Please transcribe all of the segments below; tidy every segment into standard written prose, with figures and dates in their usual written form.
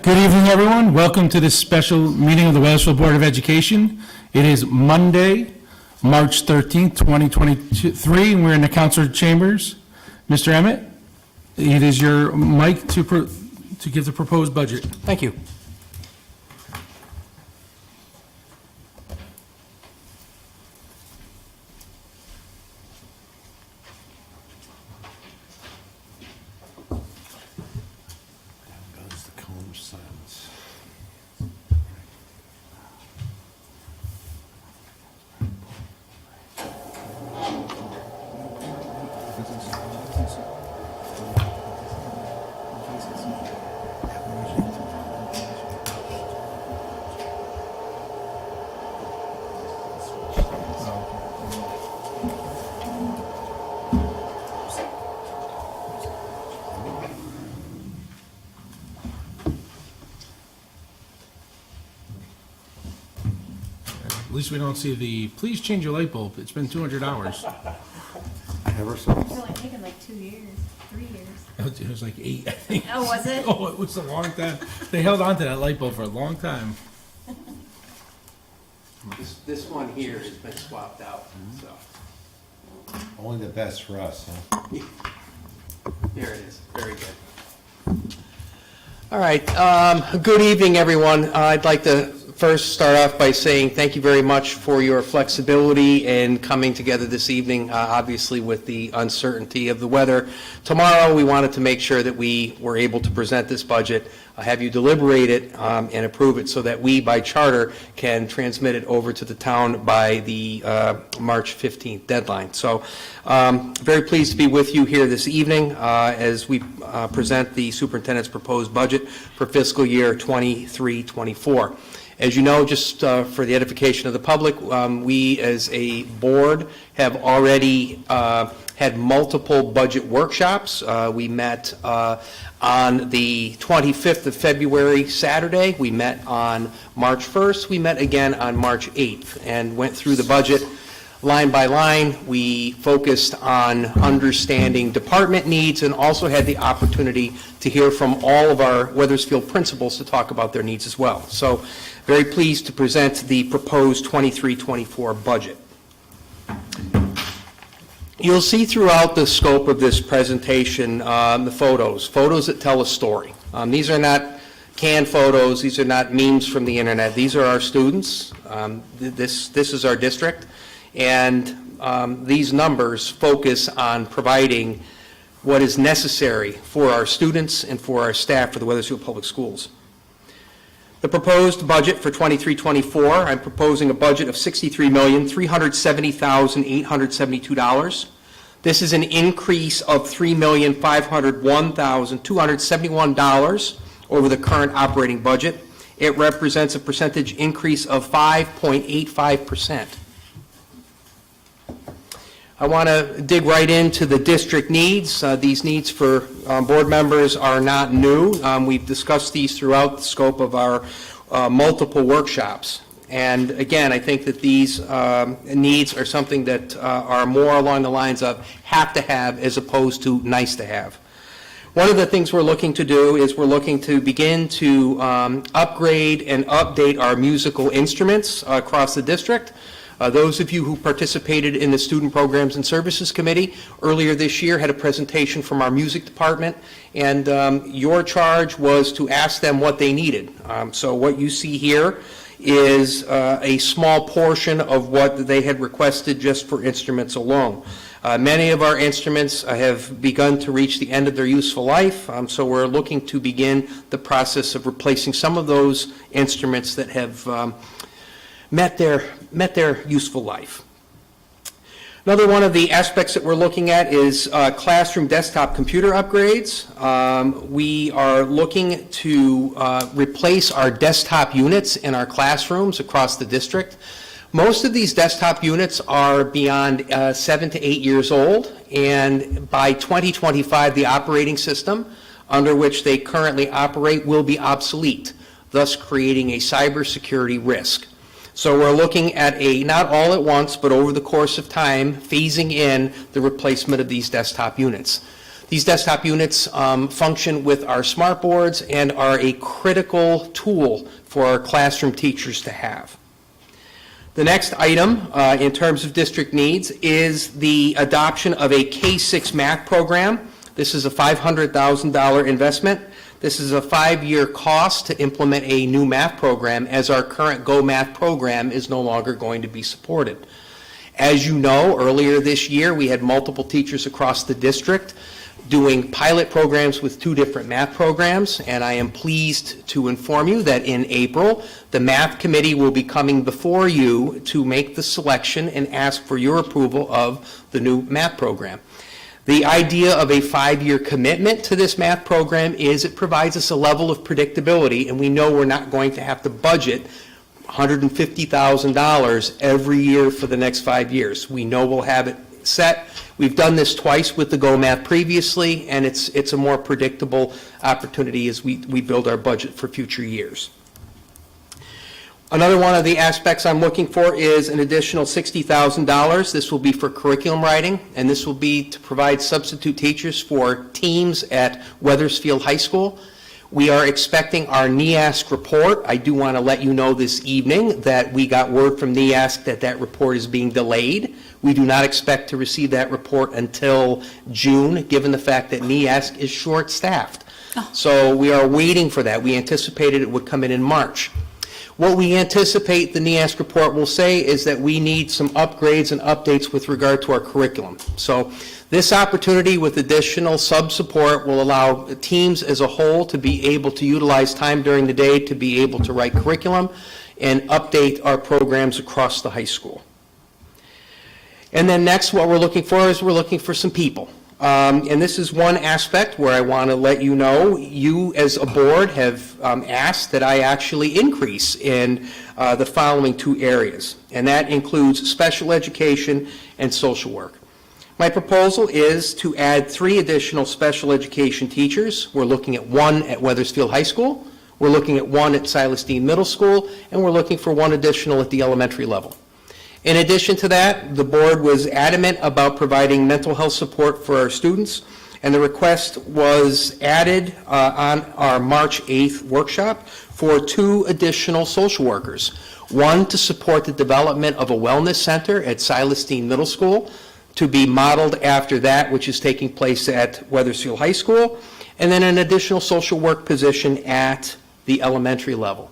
Good evening, everyone. Welcome to this special meeting of the Wethersfield Board of Education. It is Monday, March 13th, 2023, and we're in the council chambers. Mr. Emmett, it is your mic to give the proposed budget. Thank you. At least we don't see the, please change your light bulb. It's been 200 hours. Ever so. It's only taken like 2 years, 3 years. It was like 8, I think. Oh, was it? Oh, it was a long time. They held on to that light bulb for a long time. This one here has been swapped out, so Only the best for us, huh? there it is. Very good. All right. Good evening, everyone. I'd like to first start off by saying thank you very much for your flexibility in coming together this evening, obviously with the uncertainty of the weather. Tomorrow, we wanted to make sure that we were able to present this budget, have you deliberate it and approve it so that we, by charter, can transmit it over to the town by the March 15th deadline. So very pleased to be with you here this evening as we present the superintendent's proposed budget for fiscal year 23-24. As you know, just for the edification of the public, we as a board have already had multiple budget workshops. We met on the 25th of February, Saturday. We met on March 1st. We met again on March 8th and went through the budget line by line. We focused on understanding department needs and also had the opportunity to hear from all of our Wethersfield principals to talk about their needs as well. So very pleased to present the proposed 23-24 budget. You'll see throughout the scope of this presentation the photos that tell a story. These are not canned photos. These are not memes from the internet. These are our students. This is our district. And these numbers focus on providing what is necessary for our students and for our staff for the Wethersfield Public Schools. The proposed budget for 23-24, I'm proposing a budget of $63,370,872. This is an increase of $3,501,271 over the current operating budget. It represents a percentage increase of 5.85%. I want to dig right into the district needs. These needs for board members are not new. We've discussed these throughout the scope of our multiple workshops. And again, I think that these needs are something that are more along the lines of have to have as opposed to nice to have. One of the things we're looking to do is we're looking to begin to upgrade and update our musical instruments across the district. Those of you who participated in the Student Programs and Services Committee earlier this year had a presentation from our music department, and your charge was to ask them what they needed. So what you see here is a small portion of what they had requested just for instruments alone. Many of our instruments have begun to reach the end of their useful life, so we're looking to begin the process of replacing some of those instruments that have met their useful life. Another one of the aspects that we're looking at is classroom desktop computer upgrades. We are looking to replace our desktop units in our classrooms across the district. Most of these desktop units are beyond 7 to 8 years old, and by 2025, the operating system under which they currently operate will be obsolete, thus creating a cybersecurity risk. So we're looking at not all at once, but over the course of time, phasing in the replacement of these desktop units. These desktop units function with our smart boards and are a critical tool for our classroom teachers to have. The next item in terms of district needs is the adoption of a K-6 math program. This is a $500,000 investment. This is a 5-year cost to implement a new math program, as our current Go Math program is no longer going to be supported. As you know, earlier this year, we had multiple teachers across the district doing pilot programs with 2 different math programs, and I am pleased to inform you that in April, the math committee will be coming before you to make the selection and ask for your approval of the new math program. The idea of a 5-year commitment to this math program is it provides us a level of predictability, and we know we're not going to have to budget $150,000 every year for the next 5 years. We know we'll have it set. We've done this twice with the Go Math previously, and it's a more predictable opportunity as we build our budget for future years. Another one of the aspects I'm looking for is an additional $60,000. This will be for curriculum writing, and this will be to provide substitute teachers for teams at Wethersfield High School. We are expecting our NEASC report. I do want to let you know this evening that we got word from NEASC that that report is being delayed. We do not expect to receive that report until June, given the fact that NEASC is short-staffed. So we are waiting for that. We anticipated it would come in March. What we anticipate the NEASC report will say is that we need some upgrades and updates with regard to our curriculum. So this opportunity with additional sub-support will allow teams as a whole to be able to utilize time during the day to be able to write curriculum and update our programs across the high school. And then next, what we're looking for is we're looking for some people. And this is one aspect where I want to let you know, you as a board have asked that I actually increase in the following 2 areas, and that includes special education and social work. My proposal is to add 3 additional special education teachers. We're looking at 1 at Wethersfield High School, we're looking at 1 at Silas Deane Middle School, and we're looking for 1 additional at the elementary level. In addition to that, the board was adamant about providing mental health support for our students, and the request was added on our March 8th workshop for 2 additional social workers. 1 to support the development of a wellness center at Silas Deane Middle School, to be modeled after that which is taking place at Wethersfield High School, and then an additional social work position at the elementary level.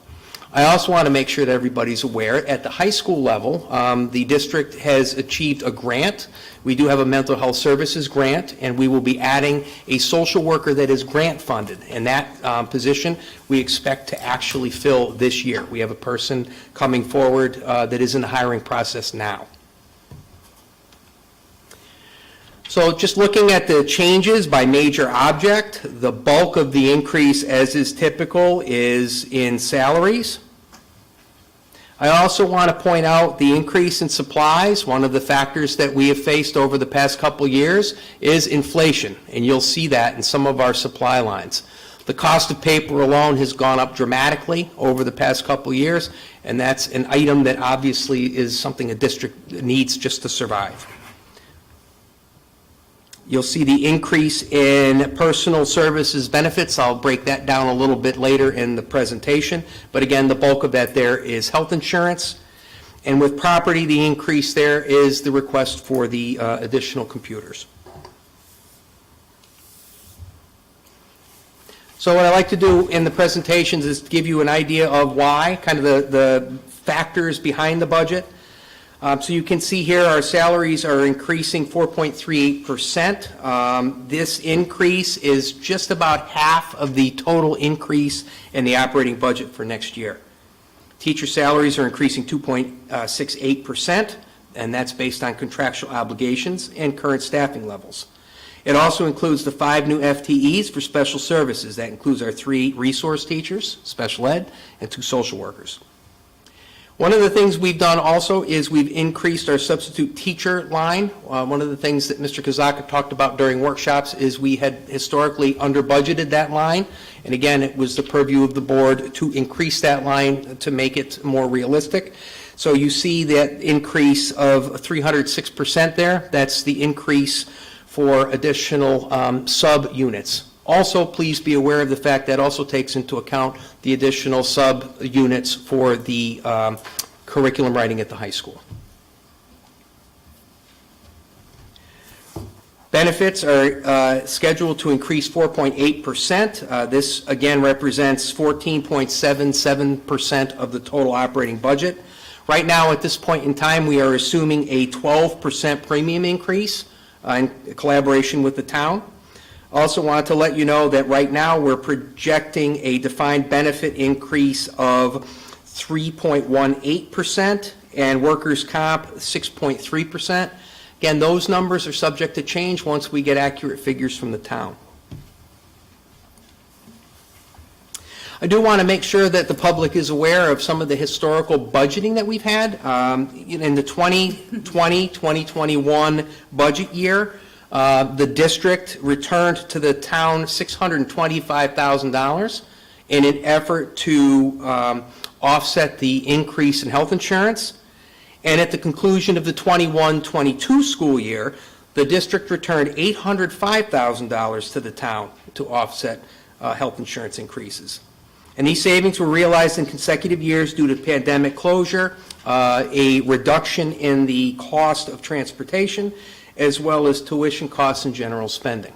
I also want to make sure that everybody's aware, at the high school level, the district has achieved a grant. We do have a mental health services grant, and we will be adding a social worker that is grant funded. And that position we expect to actually fill this year. We have a person coming forward that is in the hiring process now. So just looking at the changes by major object, the bulk of the increase, as is typical, is in salaries. I also want to point out the increase in supplies. One of the factors that we have faced over the past couple years is inflation, and you'll see that in some of our supply lines. The cost of paper alone has gone up dramatically over the past couple years, and that's an item that obviously is something a district needs just to survive. You'll see the increase in personal services benefits. I'll break that down a little bit later in the presentation. But again, the bulk of that there is health insurance. And with property, the increase there is the request for the additional computers. So what I like to do in the presentations is to give you an idea of why, kind of the factors behind the budget. So you can see here our salaries are increasing 4.38%. This increase is just about half of the total increase in the operating budget for next year. Teacher salaries are increasing 2.68%, and that's based on contractual obligations and current staffing levels. It also includes the 5 new FTEs for special services. That includes our 3 resource teachers, special ed, and 2 social workers. One of the things we've done also is we've increased our substitute teacher line. One of the things that Mr. Kazaka talked about during workshops is we had historically under-budgeted that line. And again, it was the purview of the board to increase that line to make it more realistic. So you see that increase of 306% there. That's the increase for additional sub-units. Also, please be aware of the fact that also takes into account the additional sub-units for the curriculum writing at the high school. Benefits are scheduled to increase 4.8%. This, again, represents 14.77% of the total operating budget. Right now, at this point in time, we are assuming a 12% premium increase in collaboration with the town. Also wanted to let you know that right now, we're projecting a defined benefit increase of 3.18% and workers' comp 6.3%. Again, those numbers are subject to change once we get accurate figures from the town. I do want to make sure that the public is aware of some of the historical budgeting that we've had. In the 2020-2021 budget year, the district returned to the town $625,000 in an effort to offset the increase in health insurance. And at the conclusion of the 21-22 school year, the district returned $805,000 to the town to offset health insurance increases. And these savings were realized in consecutive years due to pandemic closure, a reduction in the cost of transportation, as well as tuition costs and general spending.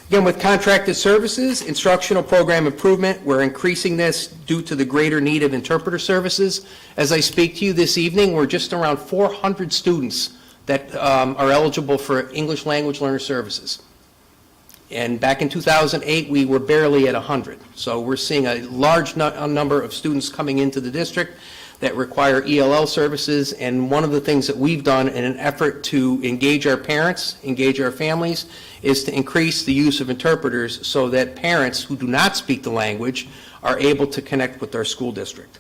Again, with contracted services, instructional program improvement, we're increasing this due to the greater need of interpreter services. As I speak to you this evening, we're just around 400 students that are eligible for English language learner services. And back in 2008, we were barely at 100. So we're seeing a large number of students coming into the district that require ELL services, and one of the things that we've done in an effort to engage our parents, engage our families, is to increase the use of interpreters so that parents who do not speak the language are able to connect with our school district.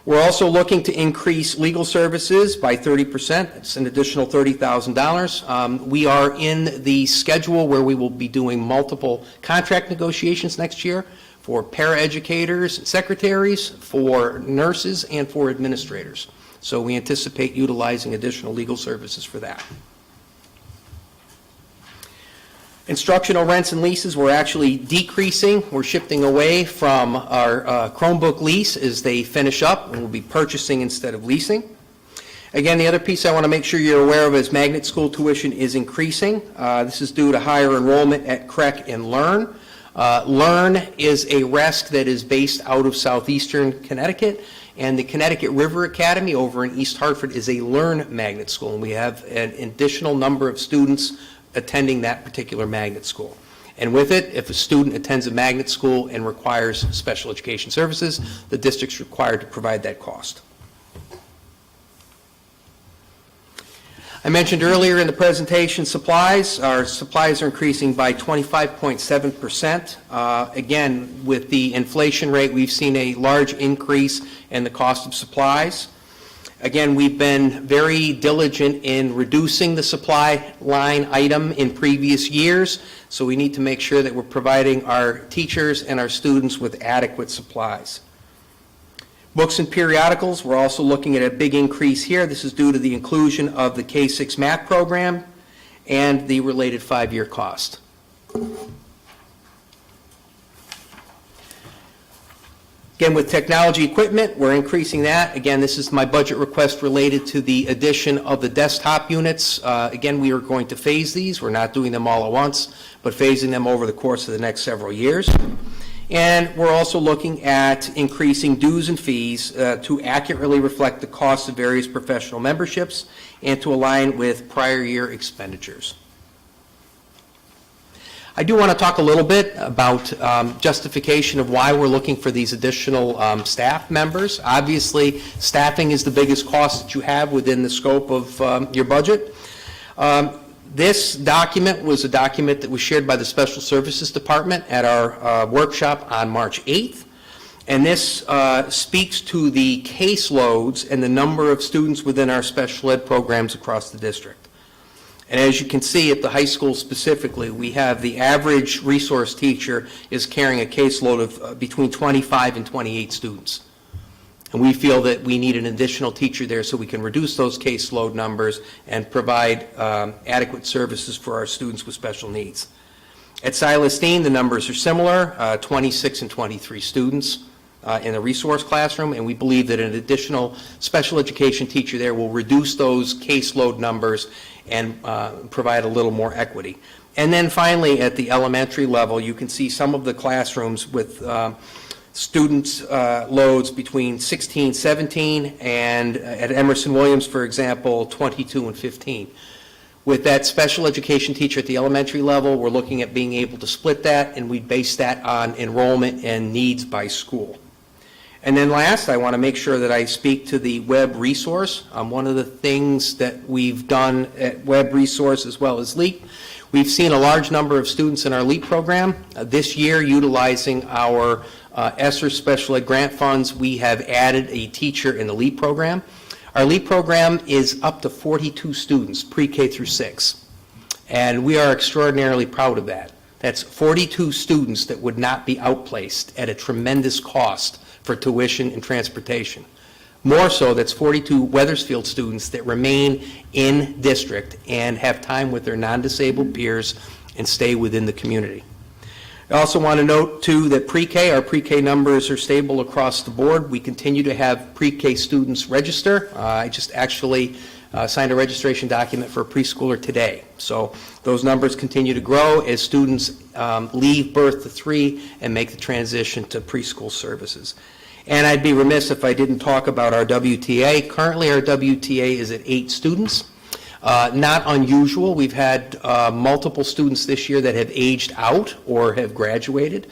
We're also looking to increase legal services by 30%. It's an additional $30,000. We are in the schedule where we will be doing multiple contract negotiations next year for paraeducators, secretaries, for nurses, and for administrators. So we anticipate utilizing additional legal services for that. Instructional rents and leases, we're actually decreasing. We're shifting away from our Chromebook lease as they finish up, and we'll be purchasing instead of leasing. Again, the other piece I want to make sure you're aware of is magnet school tuition is increasing. This is due to higher enrollment at CREC and LEARN. LEARN is a RESC that is based out of southeastern Connecticut, and the Connecticut River Academy over in East Hartford is a LEARN magnet school, and we have an additional number of students attending that particular magnet school. And with it, if a student attends a magnet school and requires special education services, the district's required to provide that cost. I mentioned earlier in the presentation supplies. Our supplies are increasing by 25.7%. Again, with the inflation rate, we've seen a large increase in the cost of supplies. Again, we've been very diligent in reducing the supply line item in previous years, so we need to make sure that we're providing our teachers and our students with adequate supplies. Books and periodicals, we're also looking at a big increase here. This is due to the inclusion of the K-6 math program and the related 5-year cost. Again, with technology equipment, we're increasing that. Again, this is my budget request related to the addition of the desktop units. Again, we are going to phase these. We're not doing them all at once, but phasing them over the course of the next several years. And we're also looking at increasing dues and fees to accurately reflect the cost of various professional memberships and to align with prior year expenditures. I do want to talk a little bit about justification of why we're looking for these additional staff members. Obviously, staffing is the biggest cost that you have within the scope of your budget. This document was a document that was shared by the Special Services Department at our workshop on March 8th. And this speaks to the caseloads and the number of students within our special ed programs across the district. And as you can see at the high school specifically, we have the average resource teacher is carrying a caseload of between 25 and 28 students. And we feel that we need an additional teacher there so we can reduce those caseload numbers and provide adequate services for our students with special needs. At Silas, Deane, the numbers are similar, 26 and 23 students in a resource classroom, and we believe that an additional special education teacher there will reduce those caseload numbers and provide a little more equity. And then finally, at the elementary level, you can see some of the classrooms with students loads between 16, 17, and at Emerson Williams, for example, 22 and 15. With that special education teacher at the elementary level, we're looking at being able to split that, and we base that on enrollment and needs by school. And then last, I want to make sure that I speak to the web resource. One of the things that we've done at web resource as well as LEAP, we've seen a large number of students in our LEAP program. This year, utilizing our ESSER special ed grant funds, we have added a teacher in the LEAP program. Our LEAP program is up to 42 students, pre-K through 6, and we are extraordinarily proud of that. That's 42 students that would not be outplaced at a tremendous cost for tuition and transportation. More so, that's 42 Wethersfield students that remain in district and have time with their non-disabled peers and stay within the community. I also want to note, too, that our pre-K numbers are stable across the board. We continue to have pre-K students register. I just actually signed a registration document for a preschooler today. So those numbers continue to grow as students leave birth to 3 and make the transition to preschool services. And I'd be remiss if I didn't talk about our WTA. Currently, our WTA is at 8 students. Not unusual. We've had multiple students this year that have aged out or have graduated.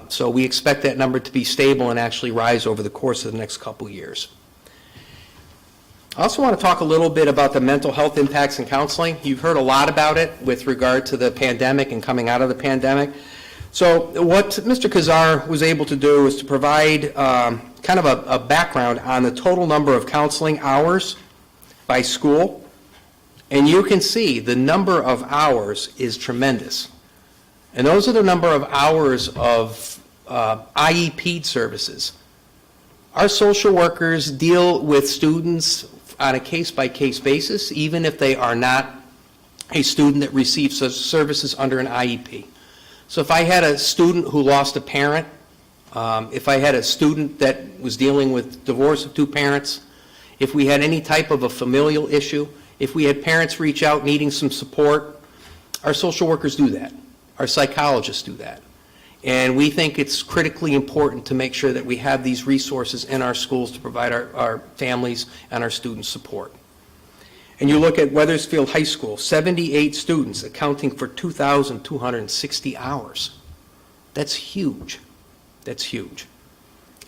So we expect that number to be stable and actually rise over the course of the next couple years. I also want to talk a little bit about the mental health impacts in counseling. You've heard a lot about it with regard to the pandemic and coming out of the pandemic. So what Mr. Kazar was able to do is to provide kind of a background on the total number of counseling hours by school. And you can see the number of hours is tremendous. And those are the number of hours of IEP services. Our social workers deal with students on a case-by-case basis, even if they are not a student that receives such services under an IEP. So if I had a student who lost a parent, if I had a student that was dealing with divorce of 2 parents, if we had any type of a familial issue, if we had parents reach out needing some support, our social workers do that. Our psychologists do that. And we think it's critically important to make sure that we have these resources in our schools to provide our families and our students support. And you look at Wethersfield High School, 78 students accounting for 2,260 hours. That's huge. That's huge.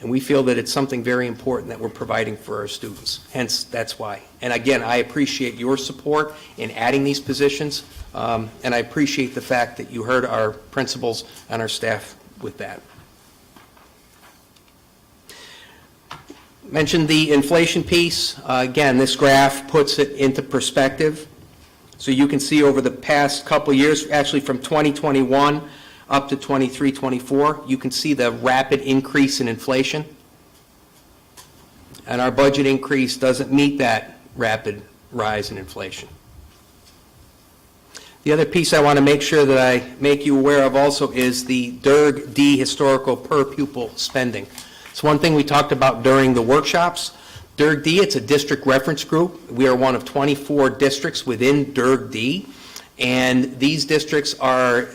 And we feel that it's something very important that we're providing for our students. Hence, that's why. And again, I appreciate your support in adding these positions, and I appreciate the fact that you heard our principals and our staff with that. Mentioned the inflation piece. Again, this graph puts it into perspective. So you can see over the past couple years, actually from 2021 up to 23-24, you can see the rapid increase in inflation. And our budget increase doesn't meet that rapid rise in inflation. The other piece I want to make sure that I make you aware of also is the DIRG-D historical per pupil spending. It's one thing we talked about during the workshops. DIRG-D, it's a district reference group. We are one of 24 districts within DIRG-D, and these districts are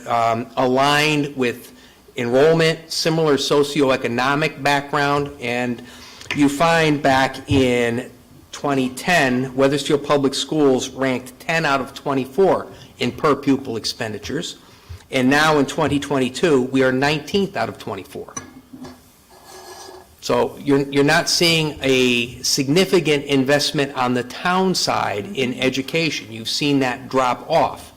aligned with enrollment, similar socioeconomic background, and you find back in 2010, Wethersfield Public Schools ranked 10 out of 24 in per pupil expenditures, and now in 2022, we are 19th out of 24. So you're not seeing a significant investment on the town side in education. You've seen that drop off.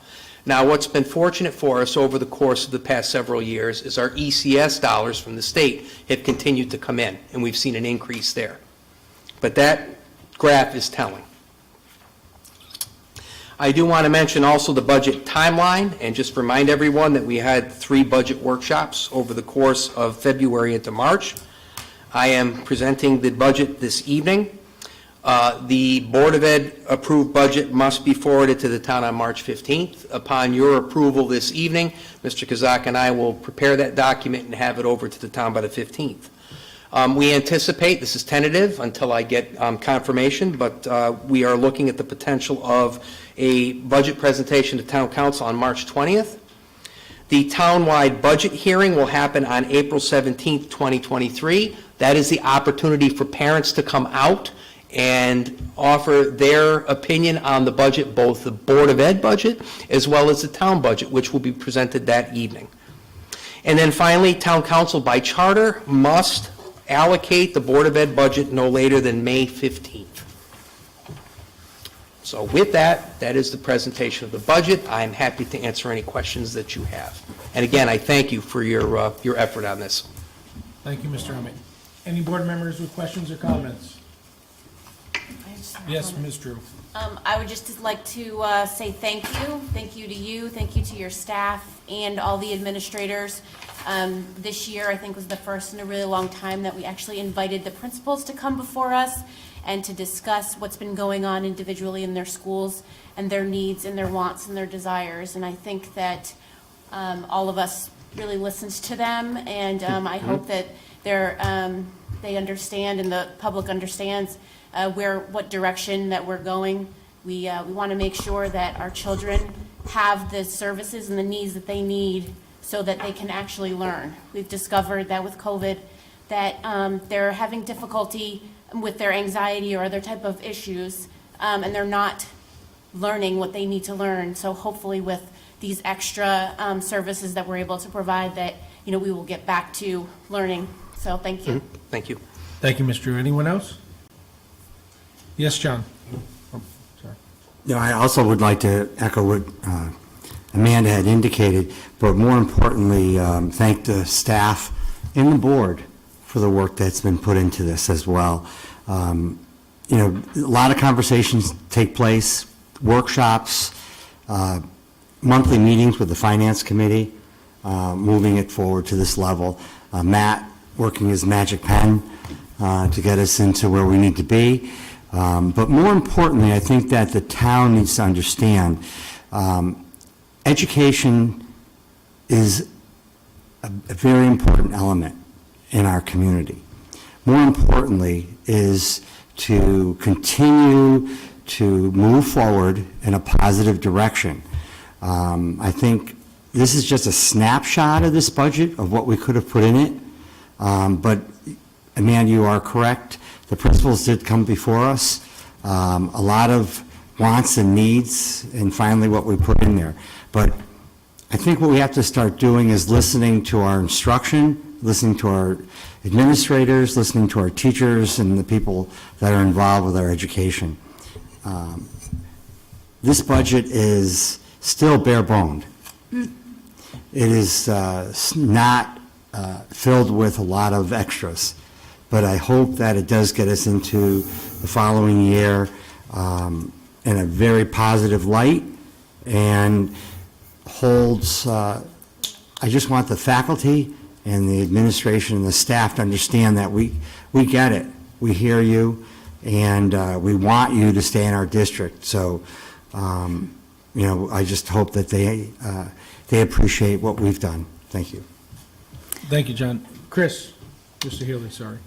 Now, what's been fortunate for us over the course of the past several years is our ECS dollars from the state have continued to come in, and we've seen an increase there. But that graph is telling. I do want to mention also the budget timeline and just remind everyone that we had 3 budget workshops over the course of February into March. I am presenting the budget this evening. The Board of Ed approved budget must be forwarded to the town on March 15th. Upon your approval this evening, Mr. Kazak and I will prepare that document and have it over to the town by the 15th. We anticipate, this is tentative until I get confirmation, but we are looking at the potential of a budget presentation to town council on March 20th. The townwide budget hearing will happen on April 17th, 2023. That is the opportunity for parents to come out and offer their opinion on the budget, both the Board of Ed budget as well as the town budget, which will be presented that evening. And then finally, town council by charter must allocate the Board of Ed budget no later than May 15th. So with that, that is the presentation of the budget. I'm happy to answer any questions that you have. And again, I thank you for your effort on this. Thank you, Mr. Emmett. Any board members with questions or comments? Yes, Ms. Drew. I would just like to say thank you. Thank you to you, thank you to your staff and all the administrators. This year, I think, was the first in a really long time that we actually invited the principals to come before us and to discuss what's been going on individually in their schools and their needs and their wants and their desires. And I think that all of us really listened to them, and I hope that they understand and the public understands what direction that we're going. We want to make sure that our children have the services and the needs that they need so that they can actually learn. We've discovered that with COVID that they're having difficulty with their anxiety or other type of issues, and they're not learning what they need to learn. So hopefully with these extra services that we're able to provide, that we will get back to learning. So thank you. Thank you. Thank you, Ms. Drew. Anyone else? Yes, John. Oh, sorry. Yeah, I also would like to echo what Amanda had indicated, but more importantly, thank the staff and the board for the work that's been put into this as well. A lot of conversations take place, workshops, monthly meetings with the finance committee, moving it forward to this level. Matt working his magic pen to get us into where we need to be. But more importantly, I think that the town needs to understand education is a very important element in our community. More importantly is to continue to move forward in a positive direction. I think this is just a snapshot of this budget of what we could have put in it. But Amanda, you are correct. The principals did come before us. A lot of wants and needs, and finally what we put in there. But I think what we have to start doing is listening to our instruction, listening to our administrators, listening to our teachers and the people that are involved with our education. This budget is still bare boned. It is not filled with a lot of extras, but I hope that it does get us into the following year in a very positive light, and holds, I just want the faculty and the administration and the staff to understand that we get it, we hear you, and we want you to stay in our district. So, I just hope that they appreciate what we've done. Thank you. Thank you, John. Chris, Mr. Healy, sorry.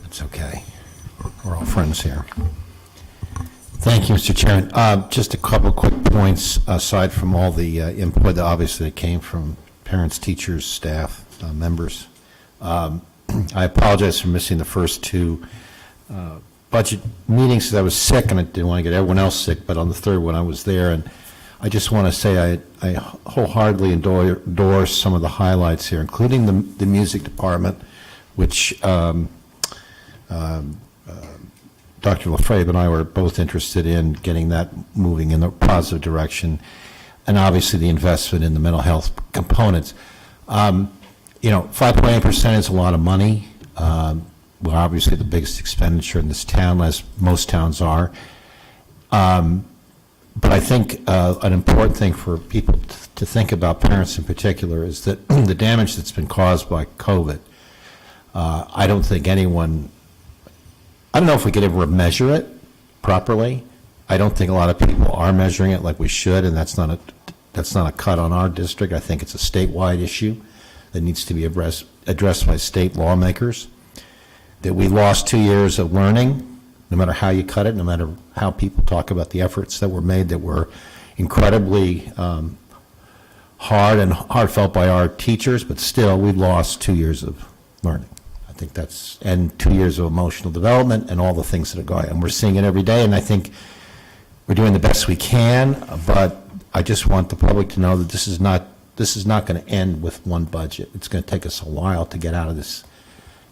It's okay. We're all friends here. Thank you, Mr. Chairman. Just a couple of quick points aside from all the input that obviously came from parents, teachers, staff, members. I apologize for missing the first two budget meetings because I was sick and I didn't want to get everyone else sick, but on the third one I was there, and I just want to say I wholeheartedly endorse some of the highlights here, including the music department, which Dr. Lefebvre and I were both interested in getting that moving in the positive direction, and obviously the investment in the mental health components. 5.8% is a lot of money. We're obviously the biggest expenditure in this town, as most towns are. But I think an important thing for people to think about, parents in particular, is that the damage that's been caused by COVID I don't think anyone, I don't know if we could ever measure it properly. I don't think a lot of people are measuring it like we should, and that's not a cut on our district. I think it's a statewide issue that needs to be addressed by state lawmakers. That we lost 2 years of learning, no matter how you cut it, no matter how people talk about the efforts that were made that were incredibly hard and heartfelt by our teachers, but still, we lost 2 years of learning. I think that's, and 2 years of emotional development and all the things that are going, and we're seeing it every day, and I think we're doing the best we can, but I just want the public to know that this is not going to end with one budget. It's going to take us a while to get out of this,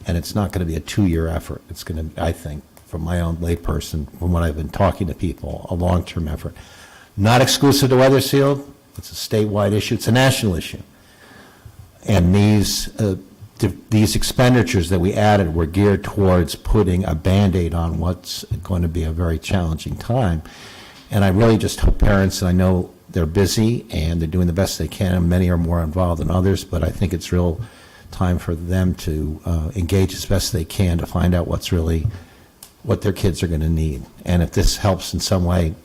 and it's not going to be a 2-year effort. It's going to, I think, from my own layperson, from what I've been talking to people, a long-term effort. Not exclusive to Wethersfield. It's a statewide issue. It's a national issue. And these expenditures that we added were geared towards putting a Band-Aid on what's going to be a very challenging time. And I really just hope parents, and I know they're busy and they're doing the best they can, and many are more involved than others, but I think it's real time for them to engage as best they can to find out what's really, what their kids are going to need. And if this helps in some way,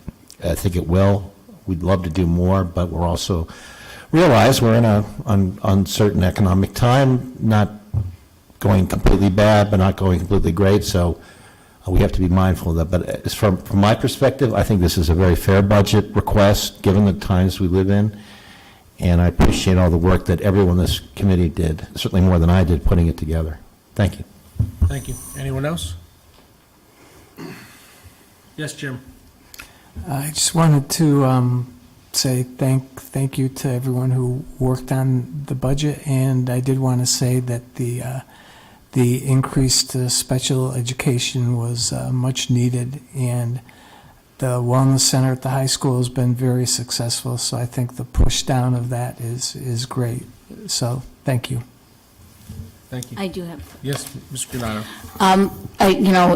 I think it will. We'd love to do more, but we're also realize we're in an uncertain economic time, not going completely bad, but not going completely great, so we have to be mindful of that. But as from my perspective, I think this is a very fair budget request, given the times we live in, and I appreciate all the work that everyone in this committee did, certainly more than I did, putting it together. Thank you. Thank you. Anyone else? Yes, Jim. I just wanted to say thank you to everyone who worked on the budget, and I did want to say that the increased special education was much needed, and the Wellness Center at the high school has been very successful, so I think the push down of that is great. So thank you. Thank you. I do have. Yes, Ms. Granado.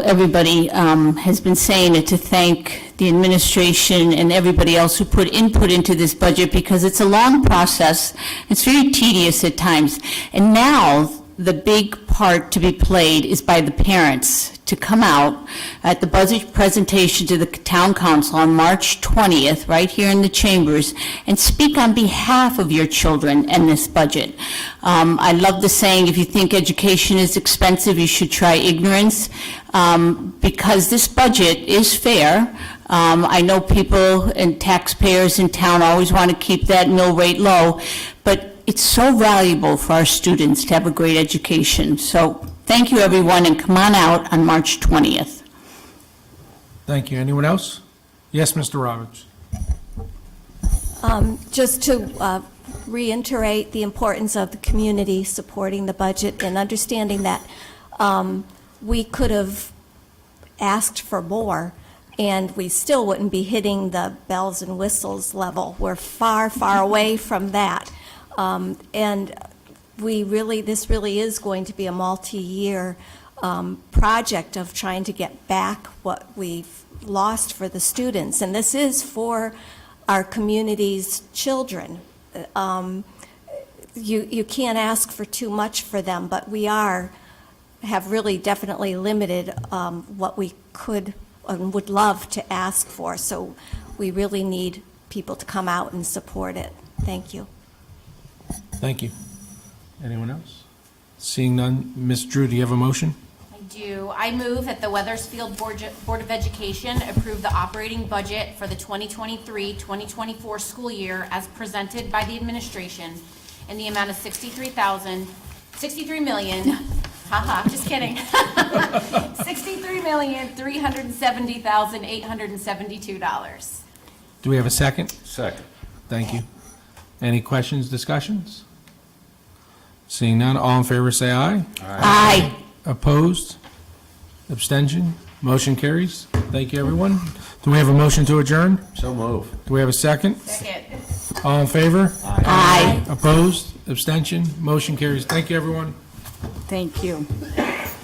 Everybody has been saying it, to thank the administration and everybody else who put input into this budget, because it's a long process. It's very tedious at times. And now the big part to be played is by the parents to come out at the budget presentation to the town council on March 20th, right here in the chambers, and speak on behalf of your children and this budget. I love the saying, if you think education is expensive, you should try ignorance, because this budget is fair. I know people and taxpayers in town always want to keep that mill rate low, but it's so valuable for our students to have a great education. So thank you, everyone, and come on out on March 20th. Thank you. Anyone else? Yes, Mr. Roberts. Just to reiterate the importance of the community supporting the budget and understanding that we could have asked for more, and we still wouldn't be hitting the bells and whistles level. We're far, far away from that. And this really is going to be a multi-year project of trying to get back what we've lost for the students. And this is for our community's children. You can't ask for too much for them, but we have really definitely limited what we could and would love to ask for. So we really need people to come out and support it. Thank you. Thank you. Anyone else? Seeing none, Ms. Drew, do you have a motion? I do. I move that the Wethersfield Board of Education approve the operating budget for the 2023-2024 school year as presented by the administration in the amount of $63 million, just kidding, $63,370,872. Do we have a second? Second. Thank you. Any questions, discussions? Seeing none, all in favor say aye. Aye. Opposed? Abstention? Motion carries. Thank you, everyone. Do we have a motion to adjourn? So move. Do we have a second? Second. All in favor? Aye. Opposed? Abstention? Motion carries. Thank you, everyone. Thank you.